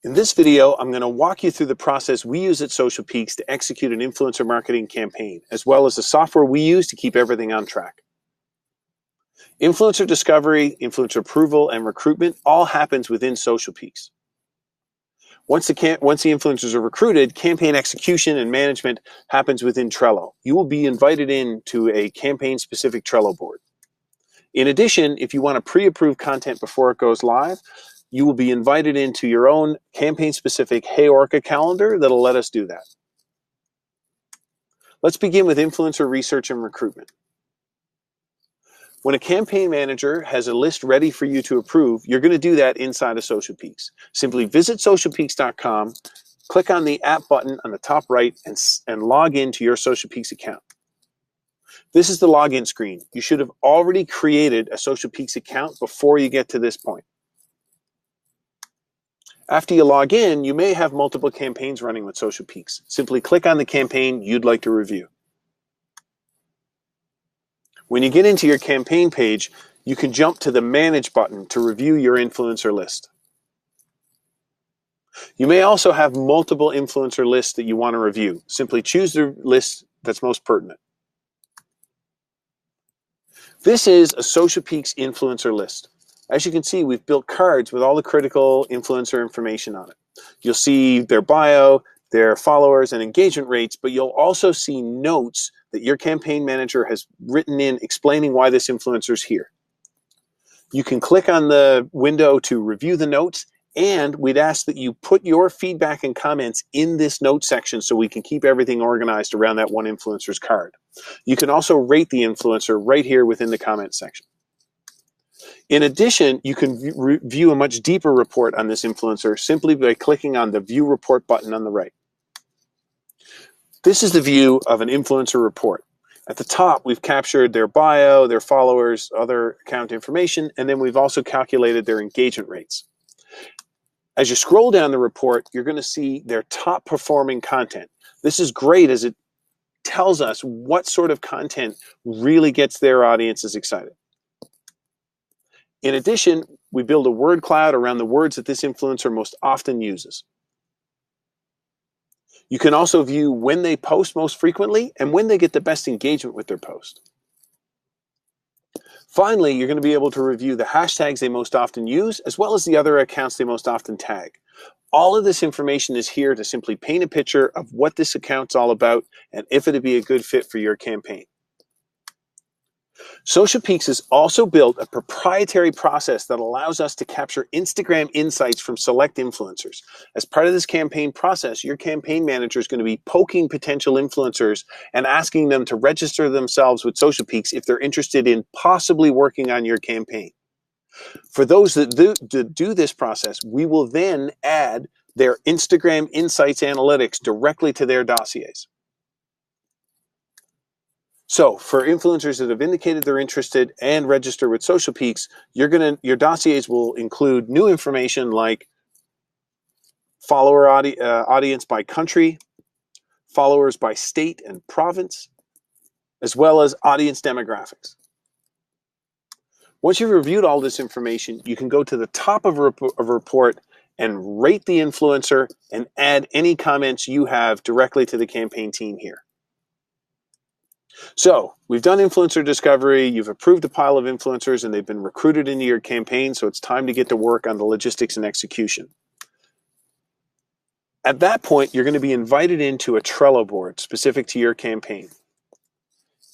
In this video, I'm going to walk you through the process we use at Socialpeeks to execute an influencer marketing campaign, as well as the software we use to keep everything on track. Influencer discovery, influencer approval, and recruitment all happens within Socialpeeks. Once the influencers are recruited, campaign execution and management happens within Trello. You will be invited into a campaign-specific Trello board. In addition, if you want to pre-approve content before it goes live, you will be invited into your own campaign-specific Hey Orca calendar that'll let us do that. Let's begin with influencer research and recruitment. When a campaign manager has a list ready for you to approve, you're going to do that inside of Socialpeeks. Simply visit socialpeeks.com, click on the app button on the top right, and log into your Socialpeeks account. This is the login screen. You should have already created a Socialpeeks account before you get to this point. After you log in, you may have multiple campaigns running with Socialpeeks. Simply click on the campaign you'd like to review. When you get into your campaign page, you can jump to the Manage button to review your influencer list. You may also have multiple influencer lists that you want to review. Simply choose the list that's most pertinent. This is a Socialpeeks influencer list. As you can see, we've built cards with all the critical influencer information on it. You'll see their bio, their followers, and engagement rates, but you'll also see notes that your campaign manager has written in explaining why this influencer is here. You can click on the window to review the notes, and we'd ask that you put your feedback and comments in this note section so we can keep everything organized around that one influencer's card. You can also rate the influencer right here within the comment section. In addition, you can view a much deeper report on this influencer simply by clicking on the View Report button on the right. This is the view of an influencer report. At the top, we've captured their bio, their followers, other account information, and then we've also calculated their engagement rates. As you scroll down the report, you're going to see their top performing content. This is great as it tells us what sort of content really gets their audiences excited. In addition, we build a word cloud around the words that this influencer most often uses. You can also view when they post most frequently and when they get the best engagement with their post. Finally, you're going to be able to review the hashtags they most often use, as well as the other accounts they most often tag. All of this information is here to simply paint a picture of what this account's all about and if it'd be a good fit for your campaign. Socialpeeks has also built a proprietary process that allows us to capture Instagram insights from select influencers. As part of this campaign process, your campaign manager is going to be poking potential influencers and asking them to register themselves with Socialpeeks if they're interested in possibly working on your campaign. For those that do this process, we will then add their Instagram insights analytics directly to their dossiers. So for influencers that have indicated they're interested and register with Socialpeeks, your dossiers will include new information like follower audience by country, followers by state and province, as well as audience demographics. Once you've reviewed all this information, you can go to the top of a report and rate the influencer and add any comments you have directly to the campaign team here. So we've done influencer discovery, you've approved a pile of influencers and they've been recruited into your campaign, so it's time to get to work on the logistics and execution. At that point, you're going to be invited into a Trello board specific to your campaign.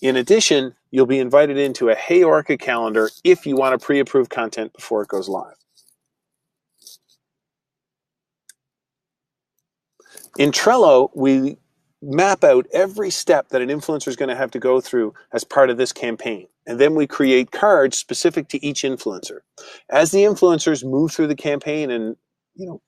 In addition, you'll be invited into a Hey Orca calendar if you want to pre-approve content before it goes live. In Trello, we map out every step that an influencer is going to have to go through as part of this campaign. And then we create cards specific to each influencer. As the influencers move through the campaign and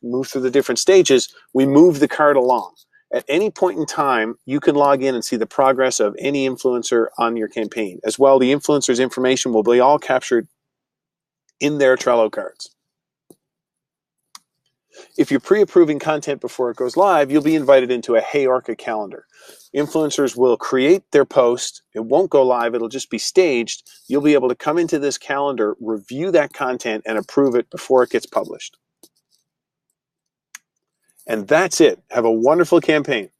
move through the different stages, we move the card along. At any point in time, you can log in and see the progress of any influencer on your campaign. As well, the influencer's information will be all captured in their Trello cards. If you're pre-approving content before it goes live, you'll be invited into a Hey Orca calendar. Influencers will create their post. It won't go live. It'll just be staged. You'll be able to come into this calendar, review that content, and approve it before it gets published. And that's it. Have a wonderful campaign.